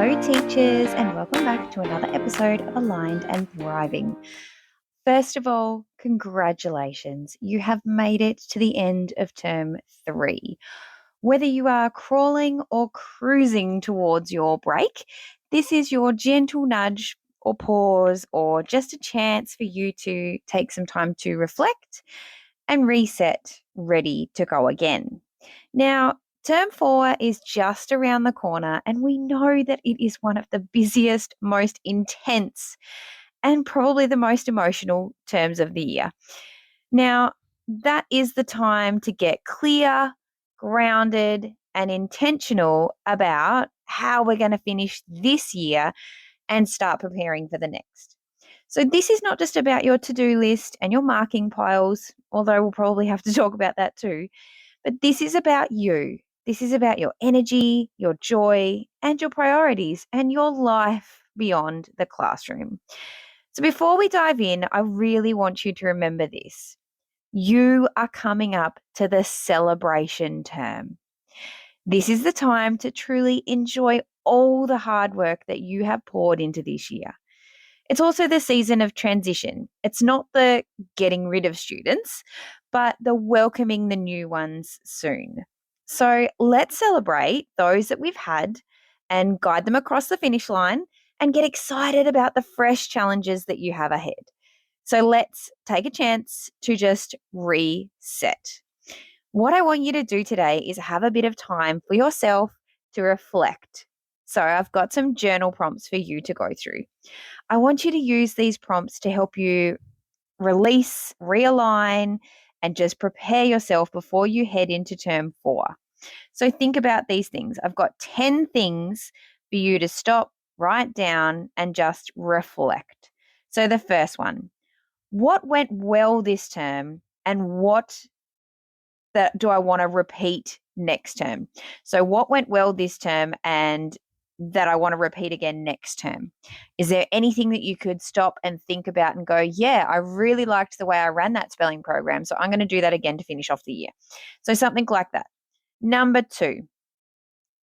Hello, teachers, and welcome back to another episode of Aligned and Thriving. First of all, congratulations. You have made it to the end of term 3. Whether you are crawling or cruising towards your break, this is your gentle nudge or pause or just a chance for you to take some time to reflect and reset, ready to go again. Now, term 4 is just around the corner, and we know that it is one of the busiest, most intense, and probably the most emotional terms of the year. Now, that is the time to get clear, grounded, and intentional about how we're going to finish this year and start preparing for the next. So, this is not just about your to do list and your marking piles, although we'll probably have to talk about that too. But this is about you. This is about your energy, your joy, and your priorities, and your life beyond the classroom. So before we dive in, I really want you to remember this. You are coming up to the celebration term. This is the time to truly enjoy all the hard work that you have poured into this year. It's also the season of transition. It's not the getting rid of students, but the welcoming the new ones soon. So let's celebrate those that we've had and guide them across the finish line and get excited about the fresh challenges that you have ahead. So let's take a chance to just reset. What I want you to do today is have a bit of time for yourself to reflect. So I've got some journal prompts for you to go through. I want you to use these prompts to help you release, realign, and just prepare yourself before you head into term 4. So think about these things. I've got 10 things for you to stop, write down, and just reflect. So the first one, what went well this term and what that do I want to repeat next term? So what went well this term and that I want to repeat again next term? Is there anything that you could stop and think about and go, yeah, I really liked the way I ran that spelling program, so I'm going to do that again to finish off the year. So something like that. Number 2,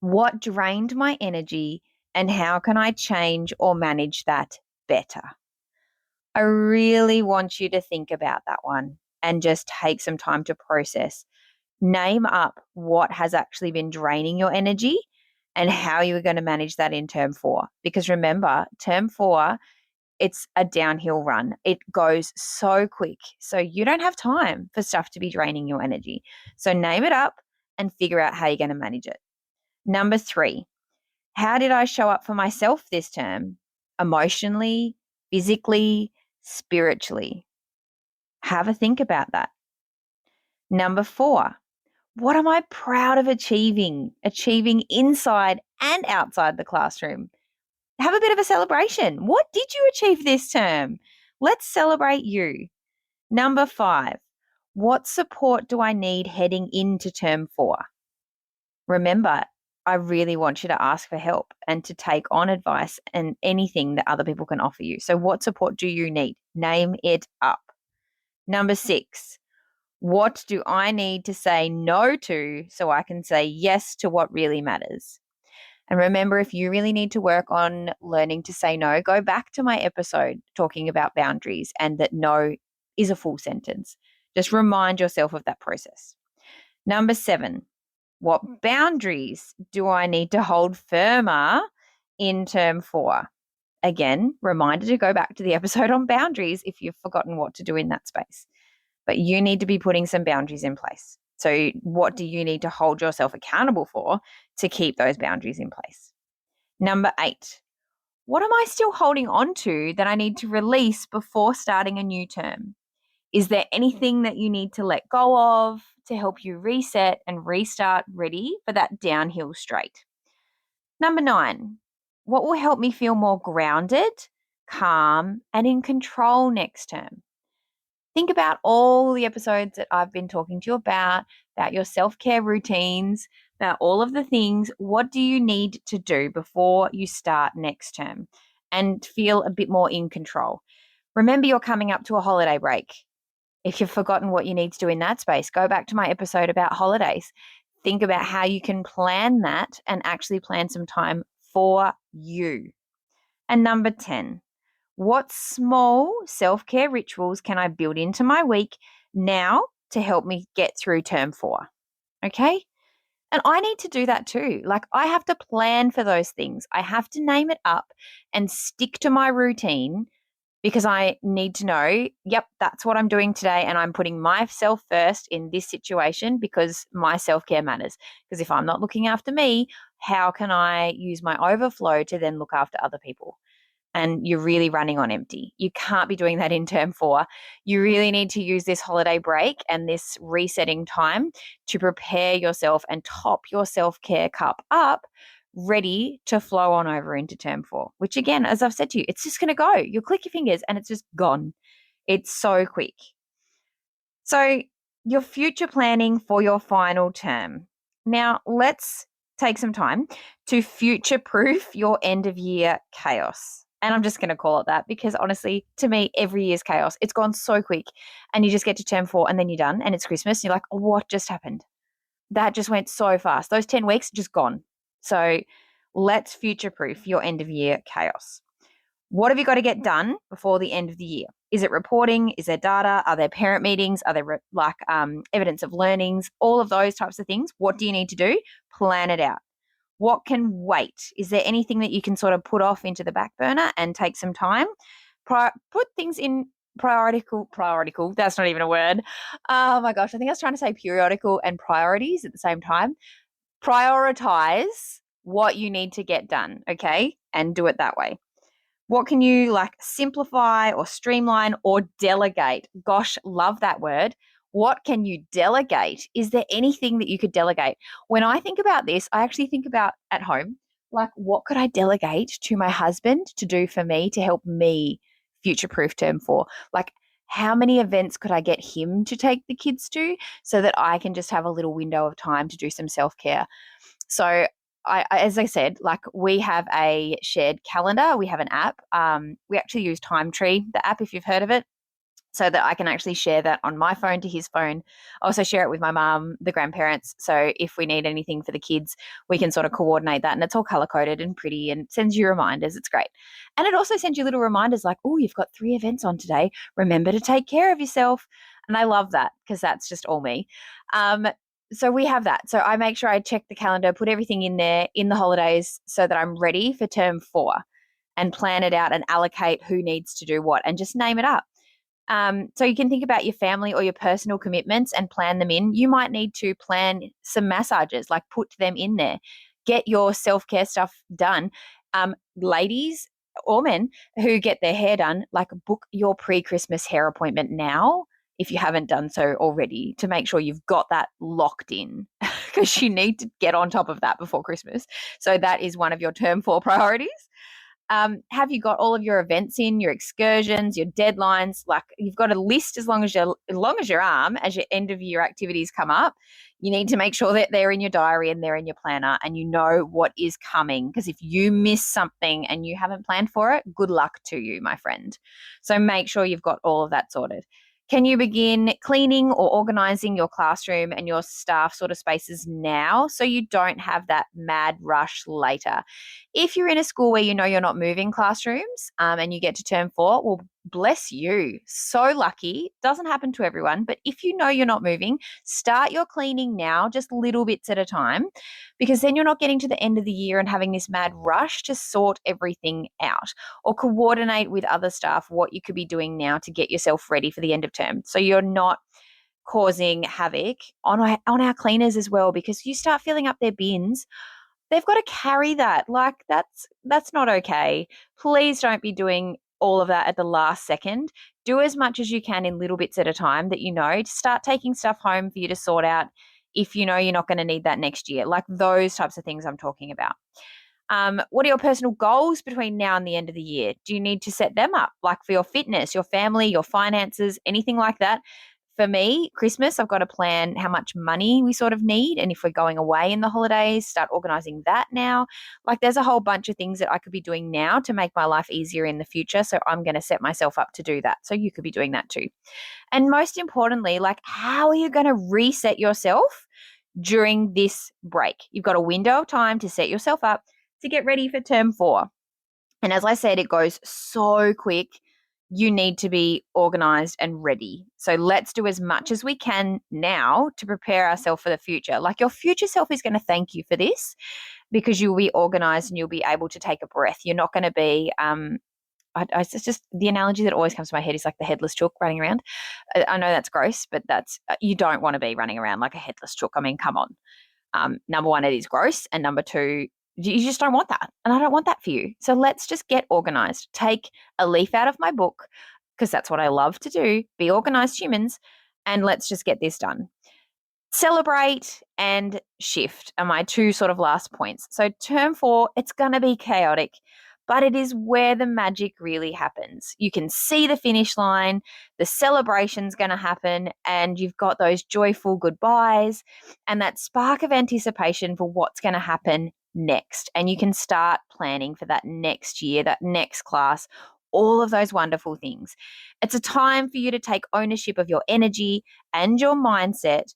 what drained my energy and how can I change or manage that better? I really want you to think about that one and just take some time to process. Name up what has actually been draining your energy and how you are going to manage that in term 4. Because remember, term 4, it's a downhill run. It goes so quick. So you don't have time for stuff to be draining your energy. So name it up and figure out how you're going to manage it. Number 3, how did I show up for myself this term? Emotionally, physically, spiritually. Have a think about that. Number 4, what am I proud of achieving inside and outside the classroom? Have a bit of a celebration. What did you achieve this term? Let's celebrate you. Number 5, what support do I need heading into term 4? Remember, I really want you to ask for help and to take on advice and anything that other people can offer you. So what support do you need? Name it up. Number 6, what do I need to say no to so I can say yes to what really matters? And remember, if you really need to work on learning to say no, go back to my episode talking about boundaries and that no is a full sentence. Just remind yourself of that process. Number 7, what boundaries do I need to hold firmer in term 4? Again, reminder to go back to the episode on boundaries if you've forgotten what to do in that space. But you need to be putting some boundaries in place. So what do you need to hold yourself accountable for to keep those boundaries in place? Number 8, what am I still holding on to that I need to release before starting a new term? Is there anything that you need to let go of to help you reset and restart ready for that downhill straight? Number 9, what will help me feel more grounded, calm, and in control next term? Think about all the episodes that I've been talking to you about your self-care routines, about all of the things. What do you need to do before you start next term and feel a bit more in control? Remember, you're coming up to a holiday break. If you've forgotten what you need to do in that space, go back to my episode about holidays. Think about how you can plan that and actually plan some time for you. And number 10, what small self-care rituals can I build into my week now to help me get through term 4? Okay. And I need to do that too. Like, I have to plan for those things. I have to name it up and stick to my routine because I need to know, yep, that's what I'm doing today. And I'm putting myself first in this situation because my self care matters. Because if I'm not looking after me, how can I use my overflow to then look after other people? And you're really running on empty. You can't be doing that in term 4. You really need to use this holiday break and this resetting time to prepare yourself and top your self care cup up, ready to flow on over into term 4, which again, as I've said to you, it's just going to go. You'll click your fingers and it's just gone. It's so quick. So, your future planning for your final term. Now, let's take some time to future proof your end of year chaos. And I'm just going to call it that because honestly, to me, every year's chaos. It's gone so quick and you just get to term 4 and then you're done and it's Christmas. And you're like, oh, what just happened? That just went so fast. Those 10 weeks just gone. So let's future proof your end of year chaos. What have you got to get done before the end of the year? Is it reporting? Is there data? Are there parent meetings? Are there evidence of learnings? All of those types of things. What do you need to do? Plan it out. What can wait? Is there anything that you can sort of put off into the back burner and take some time? Put things in prioritical. That's not even a word. Oh my gosh. I think I was trying to say periodical and priorities at the same time. Prioritize what you need to get done. Okay. And do it that way. What can you simplify or streamline or delegate? Gosh, love that word. What can you delegate? Is there anything that you could delegate? When I think about this, I actually think about at home, what could I delegate to my husband to do for me to help me future proof term 4? How many events could I get him to take the kids to so that I can just have a little window of time to do some self care? So as I said, we have a shared calendar. We have an app. We actually use Time Tree, the app, if you've heard of it, so that I can actually share that on my phone to his phone. I also share it with my mum, the grandparents. So if we need anything for the kids, we can sort of coordinate that. And it's all color coded and pretty and sends you reminders. It's great. And it also sends you little reminders like, oh, you've got 3 events on today. Remember to take care of yourself. And I love that because that's just all me. So we have that. So I make sure I check the calendar, put everything in there in the holidays so that I'm ready for term 4 and plan it out and allocate who needs to do what and just name it up. So you can think about your family or your personal commitments and plan them in. You might need to plan some massages, put them in there. Get your self-care stuff done. Ladies or men who get their hair done, book your pre-Christmas hair appointment now if you haven't done so already to make sure you've got that locked in because you need to get on top of that before Christmas. So that is one of your term 4 priorities. Have you got all of your events in, your excursions, your deadlines? You've got a list as long as your arm as your end of year activities come up. You need to make sure that they're in your diary and they're in your planner and you know what is coming. Because if you miss something and you haven't planned for it, good luck to you, my friend. So make sure you've got all of that sorted. Can you begin cleaning or organizing your classroom and your staff sort of spaces now so you don't have that mad rush later? If you're in a school where you know you're not moving classrooms and you get to term 4, well, bless you. So lucky. Doesn't happen to everyone. But if you know you're not moving, start your cleaning now, just little bits at a time, because then you're not getting to the end of the year and having this mad rush to sort everything out or coordinate with other staff what you could be doing now to get yourself ready for the end of term. So you're not causing havoc on our cleaners as well, because you start filling up their bins. They've got to carry that. That's not okay. Please don't be doing all of that at the last second. Do as much as you can in little bits at a time that you know. Start taking stuff home for you to sort out if you know you're not going to need that next year. Those types of things I'm talking about. What are your personal goals between now and the end of the year? Do you need to set them up, for your fitness, your family, your finances, anything like that? For me, Christmas, I've got to plan how much money we sort of need. And if we're going away in the holidays, start organizing that now. There's a whole bunch of things that I could be doing now to make my life easier in the future. So I'm going to set myself up to do that. So you could be doing that too. And most importantly, how are you going to reset yourself during this break? You've got a window of time to set yourself up to get ready for term 4. And as I said, it goes so quick. You need to be organized and ready. So let's do as much as we can now to prepare ourselves for the future. Like your future self is going to thank you for this because you'll be organized and you'll be able to take a breath. You're not going to be, it's just the analogy that always comes to my head is like the headless chook running around. I know that's gross, but you don't want to be running around like a headless chook. I mean, come on. Number one, it is gross. And number two, you just don't want that. And I don't want that for you. So let's just get organized. Take a leaf out of my book because that's what I love to do. Be organized humans. And let's just get this done. Celebrate and shift are my two sort of last points. So term 4, it's going to be chaotic, but it is where the magic really happens. You can see the finish line, the celebration's going to happen, and you've got those joyful goodbyes and that spark of anticipation for what's going to happen next. And you can start planning for that next year, that next class, all of those wonderful things. It's a time for you to take ownership of your energy and your mindset.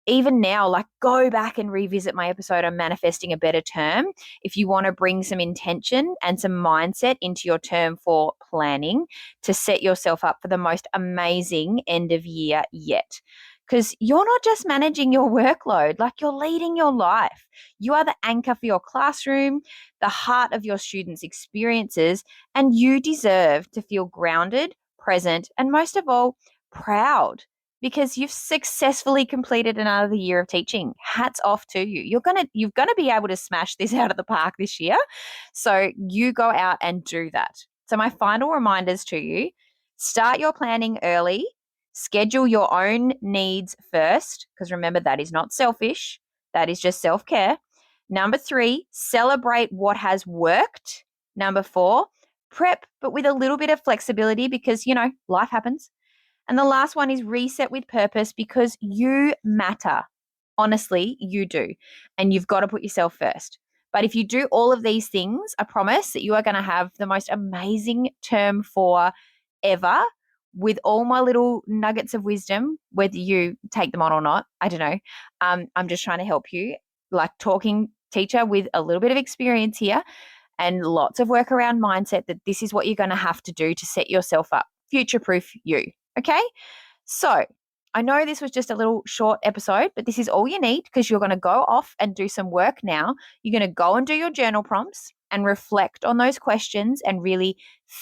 Even now, like go back and revisit my episode on manifesting a better term. If you want to bring some intention and some mindset into your term 4 planning to set yourself up for the most amazing end of year yet. Because you're not just managing your workload, like you're leading your life. You are the anchor for your classroom, the heart of your students' experiences, and you deserve to feel grounded, present, and most of all, proud because you've successfully completed another year of teaching. Hats off to you. You're gonna be able to smash this out of the park this year. So you go out and do that. So my final reminders to you, start your planning early, schedule your own needs first, because remember that is not selfish. That is just self-care. Number 3, celebrate what has worked. Number 4, prep, but with a little bit of flexibility because, life happens. And the last one is reset with purpose because you matter. Honestly, you do. And you've got to put yourself first. But if you do all of these things, I promise that you are going to have the most amazing term 4 ever with all my little nuggets of wisdom, whether you take them on or not. I don't know. I'm just trying to help you, like talking teacher with a little bit of experience here and lots of work around mindset that this is what you're going to have to do to set yourself up, future-proof you. Okay, so I know this was just a little short episode, but this is all you need because you're going to go off and do some work now. You're going to go and do your journal prompts and reflect on those questions and really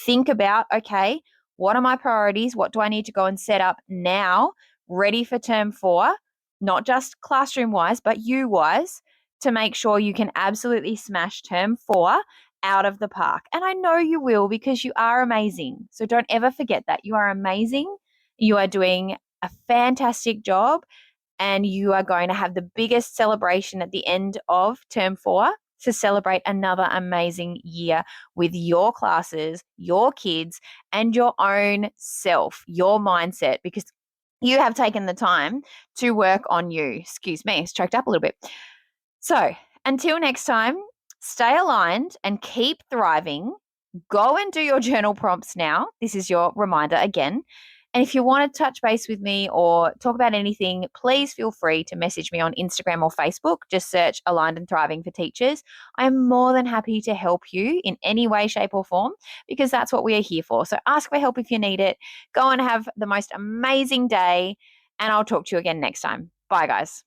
think about, okay, what are my priorities? What do I need to go and set up now, ready for term 4, not just classroom-wise, but you-wise, to make sure you can absolutely smash term 4 out of the park. And I know you will because you are amazing. So don't ever forget that. You are amazing. You are doing a fantastic job and you are going to have the biggest celebration at the end of term 4 to celebrate another amazing year with your classes, your kids, and your own self, your mindset, because you have taken the time to work on you. Excuse me, it's choked up a little bit. So until next time, stay aligned and keep thriving. Go and do your journal prompts now. This is your reminder again. And if you want to touch base with me or talk about anything, please feel free to message me on Instagram or Facebook. Just search Aligned and Thriving for Teachers. I'm more than happy to help you in any way, shape, or form because that's what we are here for. So ask for help if you need it. Go and have the most amazing day, and I'll talk to you again next time. Bye, guys.